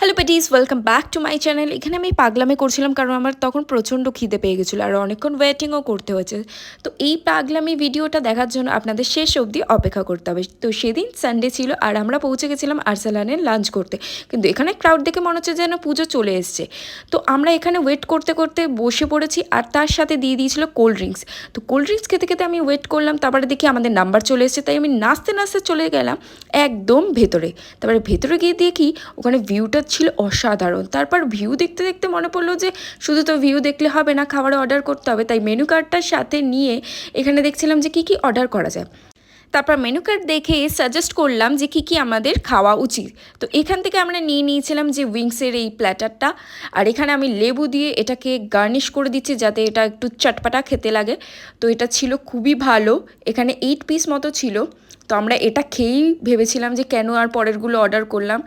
Hello patties, welcome back to my channel. এখানে আমি পাগলামি করছিলাম কারণ আমার তখন প্রচণ্ড খিদে পেয়ে গেছিলো আর অনেকক্ষণ ওয়েটিংও করতে হয়েছে। তো এই পাগলামি ভিডিওটা দেখার জন্য আপনাদের শেষ অবধি অপেক্ষা করতে হবে। তো সেদিন সানডে ছিল আর আমরা পৌঁছে গেছিলাম আরসালানে লাঞ্চ করতে, কিন্তু এখানে ক্রাউড দেখে মনে হচ্ছে যেন পুজো চলে এসছে। তো আমরা এখানে ওয়েট করতে করতে বসে পড়েছি আর তার সাথে দিয়ে দিয়েছিল কোল্ড ড্রিঙ্কস। তো কোল্ড ড্রিঙ্কস খেতে খেতে আমি ওয়েট করলাম, তারপরে দেখি আমাদের নাম্বার চলে এসেছে, তাই আমি নাচতে নাচতে চলে গেলাম একদম ভেতরে। তারপরে ভেতরে গিয়ে দেখি ওখানে ভিউটা ছিল অসাধারণ। তারপর ভিউ দেখতে দেখতে মনে পড়লো যে শুধু তো ভিউ দেখলে হবে না, খাবার অর্ডার করতে হবে। তাই মেনু কার্ডটার সাথে নিয়ে এখানে দেখছিলাম যে কী কী অর্ডার করা যায়। তারপর মেনু কার্ড দেখে সাজেস্ট করলাম যে কী কী আমাদের খাওয়া উচিত। তো এখান থেকে আমরা নিয়ে নিয়েছিলাম যে উইংসের এই প্ল্যাটারটা, আর এখানে আমি লেবু দিয়ে এটাকে গার্নিশ করে দিচ্ছি যাতে এটা একটু চটপাটা খেতে লাগে। তো এটা ছিল খুবই ভালো, এখানে 8 পিস মতো ছিল। তো আমরা এটা খেয়েই ভেবেছিলাম যে কেন আর পরেরগুলো অর্ডার করলাম।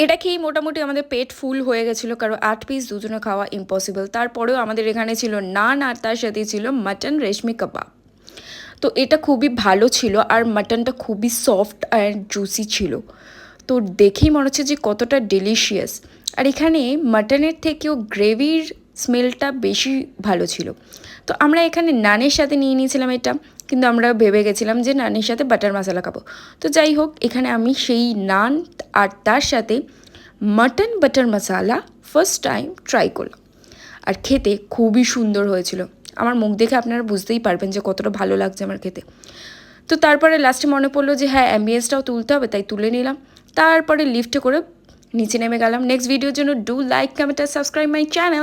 এটা খেয়েই মোটামুটি আমাদের পেট ফুল হয়ে গেছিলো, কারণ 8 পিস দুজনে খাওয়া ইম্পসিবল। তারপরেও আমাদের এখানে ছিল নান আর তার সাথে ছিল মাটন রেশমি কাবাব। তো এটা খুবই ভালো ছিল আর মাটনটা খুবই সফট আর জুসি ছিল। তো দেখেই মনে হচ্ছে যে কতটা ডেলিশিয়াস। আর এখানে মাটনের থেকেও গ্রেভির স্মেলটা বেশি ভালো ছিল। তো আমরা এখানে নানের সাথে নিয়ে নিয়েছিলাম এটা, কিন্তু আমরা ভেবে গেছিলাম যে নানের সাথে বাটার মশলা খাবো। তো যাই হোক, এখানে আমি সেই নান আর তার সাথে মাটন বাটার মশলা ফার্স্ট টাইম ট্রাই করলাম, আর খেতে খুবই সুন্দর হয়েছিল। আমার মুখ দেখে আপনারা বুঝতেই পারবেন যে কতটা ভালো লাগছে আমার খেতে। তো তারপরে লাস্টে মনে পড়লো যে হ্যাঁ, অ্যাম্বিয়েন্সটাও তুলতে হবে, তাই তুলে নিলাম। তারপরে লিফটে করে নিচে নেমে গেলাম। নেক্সট ভিডিওর জন্য ডু লাইক, কমেন্ট আর সাবস্ক্রাইব মাই চ্যানেল।